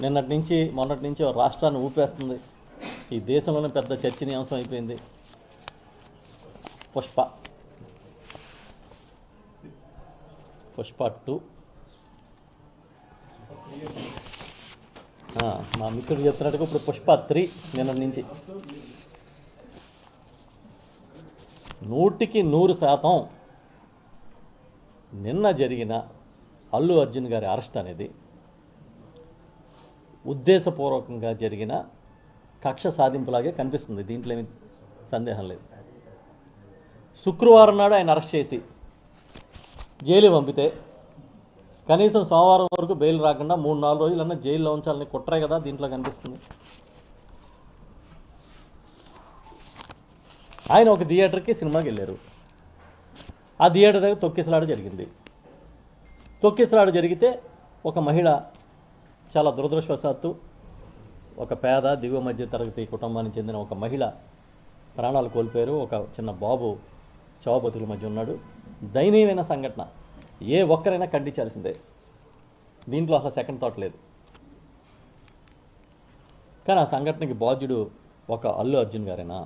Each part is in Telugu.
నిన్నటి నుంచి మొన్నటి నుంచి రాష్ట్రాన్ని ఊపేస్తుంది. ఈ దేశంలోనే పెద్ద చర్చనీయాంశం అయిపోయింది. పుష్ప 2 మా మిత్రుడు చెప్తున్నట్టుగా ఇప్పుడు పుష్ప 3 నిన్నటి నుంచి 100% నిన్న జరిగిన అల్లు అర్జున్ గారి అరెస్ట్ అనేది ఉద్దేశపూర్వకంగా జరిగిన కక్ష సాధింపులాగే కనిపిస్తుంది. దీంట్లో ఏమి సందేహం లేదు. శుక్రవారం నాడు ఆయన అరెస్ట్ చేసి జైలు పంపితే కనీసం సోమవారం వరకు బెయిల్ రాకుండా 3-4 రోజులన్నా జైల్లో ఉంచాలని కుట్రే కదా దీంట్లో కనిపిస్తుంది. ఆయన ఒక థియేటర్కి సినిమాకి వెళ్ళారు. ఆ థియేటర్ దగ్గర తొక్కిసలాట జరిగింది. తొక్కిసలాట జరిగితే ఒక మహిళ చాలా దురదృష్టవశాత్తు ఒక పేద దిగువ మధ్య తరగతి కుటుంబానికి చెందిన ఒక మహిళ ప్రాణాలు కోల్పోయారు. ఒక చిన్న బాబు చావుబతుకుల మధ్య ఉన్నాడు. దయనీయమైన సంఘటన. ఏ ఒక్కరైనా ఖండించాల్సిందే. దీంట్లో అసలు సెకండ్ థాట్ లేదు. కానీ ఆ సంఘటనకి బాధ్యుడు ఒక అల్లు అర్జున్ గారేనా?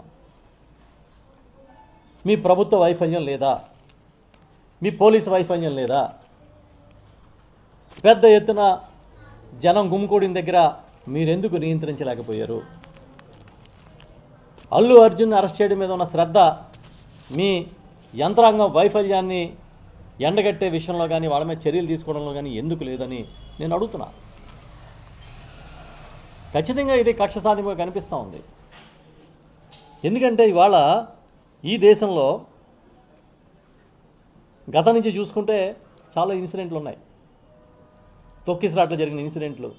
మీ ప్రభుత్వ వైఫల్యం లేదా? మీ పోలీసు వైఫల్యం లేదా? పెద్ద ఎత్తున జనం గుమికూడిన దగ్గర మీరెందుకు నియంత్రించలేకపోయారు? అల్లు అర్జున్ అరెస్ట్ చేయడం మీద ఉన్న శ్రద్ధ మీ యంత్రాంగం వైఫల్యాన్ని ఎండగట్టే విషయంలో కానీ వాళ్ళ మీద చర్యలు తీసుకోవడంలో కానీ ఎందుకు లేదని నేను అడుగుతున్నా. ఖచ్చితంగా ఇది కక్ష సాధింపుగా కనిపిస్తూ ఉంది. ఎందుకంటే ఇవాళ ఈ దేశంలో గత నుంచి చూసుకుంటే చాలా ఇన్సిడెంట్లు ఉన్నాయి. తొక్కిసలాట్లు జరిగిన ఇన్సిడెంట్లు,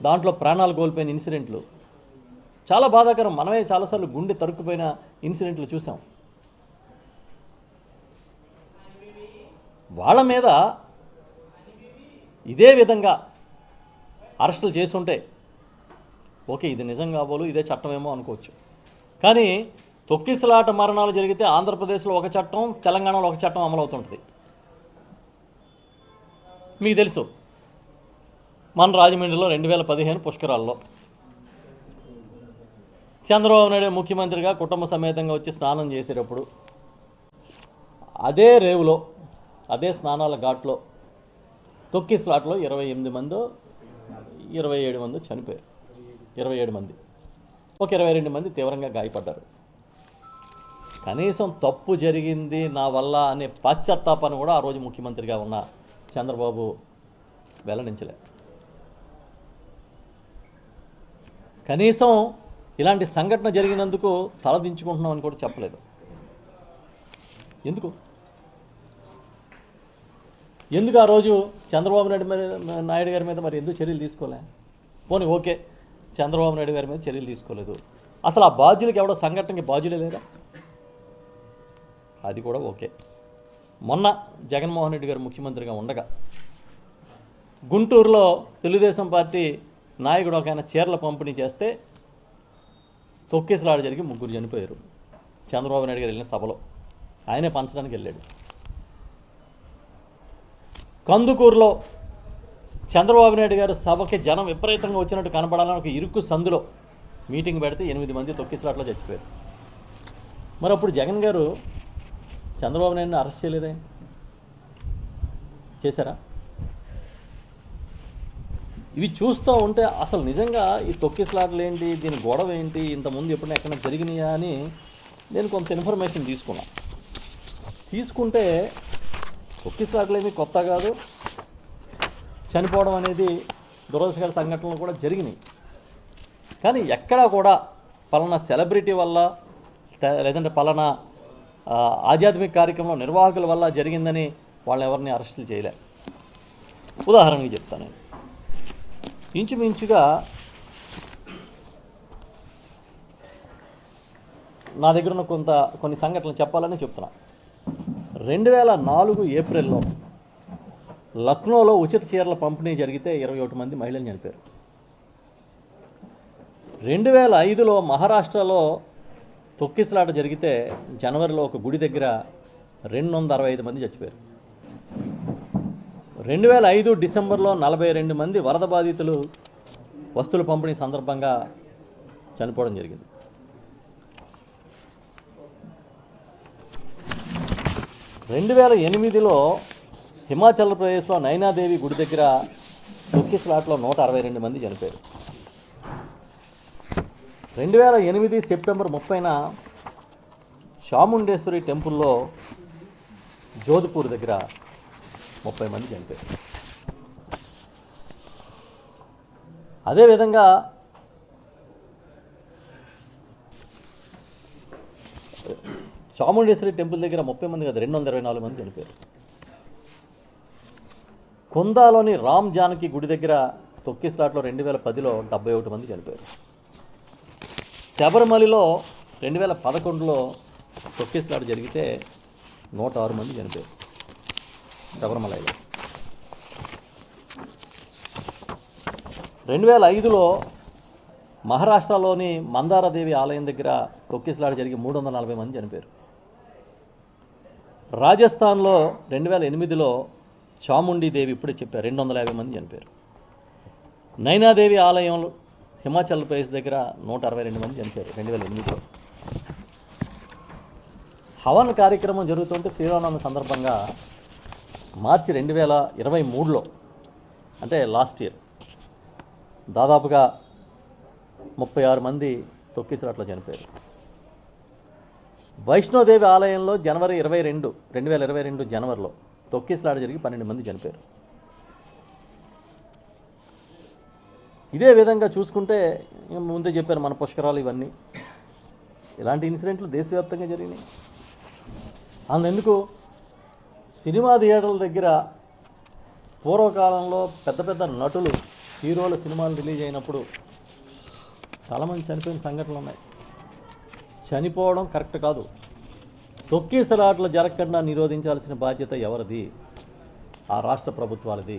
దాంట్లో ప్రాణాలు కోల్పోయిన ఇన్సిడెంట్లు చాలా బాధాకరం. మనమే చాలాసార్లు గుండె తరుక్కుపోయిన ఇన్సిడెంట్లు చూసాం. వాళ్ళ మీద ఇదే విధంగా అరెస్టులు చేసుంటే ఓకే, ఇది నిజం కాబోలు, ఇదే చట్టమేమో అనుకోవచ్చు. కానీ తొక్కిసలాట మరణాలు జరిగితే ఆంధ్రప్రదేశ్లో ఒక చట్టం, తెలంగాణలో ఒక చట్టం అమలవుతుంటుంది. మీకు తెలుసు, మన రాజమండ్రిలో 2015 పుష్కరాల్లో చంద్రబాబు నాయుడు ముఖ్యమంత్రిగా కుటుంబ సమేతంగా వచ్చి స్నానం చేసేటప్పుడు అదే రేవులో, అదే స్నానాల ఘాట్లో తొక్కిసలాట్లో 28 మందో 27 మందో చనిపోయారు. 27 మంది, ఒక 22 మంది తీవ్రంగా గాయపడ్డారు. కనీసం తప్పు జరిగింది నా వల్ల అనే పశ్చాత్తాపాన్ని కూడా ఆ రోజు ముఖ్యమంత్రిగా ఉన్న చంద్రబాబు వెల్లడించలేదు. కనీసం ఇలాంటి సంఘటన జరిగినందుకు తలదించుకుంటున్నామని కూడా చెప్పలేదు. ఎందుకు ఆ రోజు చంద్రబాబు నాయుడు గారి మీద మరి ఎందుకు చర్యలు తీసుకోలే? పోనీ ఓకే, చంద్రబాబు నాయుడు గారి మీద చర్యలు తీసుకోలేదు. అసలు ఆ బాధ్యులకి ఎవడో సంఘటనకి బాధ్యులే లేదా? అది కూడా ఓకే. మొన్న జగన్మోహన్ రెడ్డి గారు ముఖ్యమంత్రిగా ఉండగా గుంటూరులో తెలుగుదేశం పార్టీ నాయకుడు ఒక ఆయన చీరల పంపిణీ చేస్తే తొక్కిసలాట జరిగి 3 చనిపోయారు. చంద్రబాబు నాయుడు గారు వెళ్ళిన సభలో ఆయనే పంచడానికి వెళ్ళాడు. కందుకూరులో చంద్రబాబు నాయుడు గారు సభకి జనం విపరీతంగా వచ్చినట్టు కనపడాలని ఒక ఇరుకు సందులో మీటింగ్ పెడితే 8 మంది తొక్కిసలాట్లో చచ్చిపోయారు. మరి అప్పుడు జగన్ గారు చంద్రబాబు నాయుడుని అరెస్ట్ చేయలేదే? చేశారా? ఇవి చూస్తూ ఉంటే అసలు నిజంగా ఈ తొక్కిసలాటలు ఏంటి, దీని గొడవ ఏంటి, ఇంతకుముందు ఎప్పుడైనా ఎక్కడైనా జరిగినాయా అని నేను కొంత ఇన్ఫర్మేషన్ తీసుకుంటే తొక్కిసలాటలు ఏమీ కొత్త కాదు. చనిపోవడం అనేది దురదృష్టకర సంఘటనలు కూడా జరిగినాయి. కానీ ఎక్కడా కూడా పలానా సెలబ్రిటీ వల్ల లేదంటే పలానా ఆధ్యాత్మిక కార్యక్రమం నిర్వాహకుల వల్ల జరిగిందని వాళ్ళని ఎవరిని అరెస్టులు చేయలే. ఉదాహరణకి చెప్తాను. ఇంచుమించుగా నా దగ్గర ఉన్న కొన్ని సంఘటనలు చెప్పాలని చెప్తున్నా. 2004 ఏప్రిల్లో లక్నోలో ఉచిత చీరల పంపిణీ జరిగితే 21 మంది మహిళలు చనిపోయారు. 2005లో మహారాష్ట్రలో తొక్కిసలాట జరిగితే జనవరిలో ఒక గుడి దగ్గర 265 మంది చచ్చిపోయారు. 2005 డిసెంబర్లో 42 మంది వరద బాధితులు వస్తువుల పంపిణీ సందర్భంగా చనిపోవడం జరిగింది. 2008లో హిమాచల్ ప్రదేశ్లో నైనాదేవి గుడి దగ్గర తొక్కిసలాట్లో 162 మంది చనిపోయారు. 2008 సెప్టెంబర్ 30న చాముండేశ్వరి టెంపుల్లో జోధ్పూర్ దగ్గర 30 మంది చనిపోయారు. అదేవిధంగా చాముండేశ్వరి టెంపుల్ దగ్గర 30 మంది కాదు, 224 మంది చనిపోయారు. కుందాలోని రామ్ జానకి గుడి దగ్గర తొక్కిసలాట్లో 2010లో 71 మంది చనిపోయారు. శబరిమలలో 2011లో తొక్కిసలాట జరిగితే 106 మంది చనిపోయారు శబరిమలలో. 2005లో మహారాష్ట్రలోని మందారదేవి ఆలయం దగ్గర తొక్కిసలాట జరిగి 340 మంది చనిపోయారు. రాజస్థాన్లో 2008లో చాముండీదేవి ఇప్పుడే చెప్పారు 250 మంది చనిపోయారు. నైనాదేవి ఆలయంలో హిమాచల్ ప్రదేశ్ దగ్గర 162 మంది చనిపోయారు 2008లో. హవన్ కార్యక్రమం జరుగుతుంటే శ్రీరామనవమి సందర్భంగా మార్చి 2023లో అంటే లాస్ట్ ఇయర్ దాదాపుగా 36 మంది తొక్కిసలాట్లో చనిపోయారు. వైష్ణోదేవి ఆలయంలో జనవరి 22, 2022 జనవరిలో తొక్కిసలాట జరిగి 12 మంది చనిపోయారు. ఇదే విధంగా చూసుకుంటే ముందే చెప్పారు మన పుష్కరాలు ఇవన్నీ ఇలాంటి ఇన్సిడెంట్లు దేశవ్యాప్తంగా జరిగినాయి. అందుకు సినిమా థియేటర్ల దగ్గర పూర్వకాలంలో పెద్ద పెద్ద నటులు హీరోల సినిమాలు రిలీజ్ అయినప్పుడు చాలామంది చనిపోయిన సంఘటనలు ఉన్నాయి. చనిపోవడం కరెక్ట్ కాదు. తొక్కిసలాటలు జరగకుండా నిరోధించాల్సిన బాధ్యత ఎవరిది? ఆ రాష్ట్ర ప్రభుత్వాలది.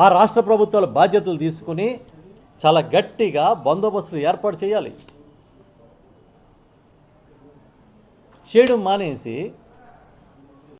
ఆ రాష్ట్ర ప్రభుత్వాల బాధ్యతలు తీసుకుని చాలా గట్టిగా బందోబస్తులు ఏర్పాటు చేయాలి. చేయడం మానేసి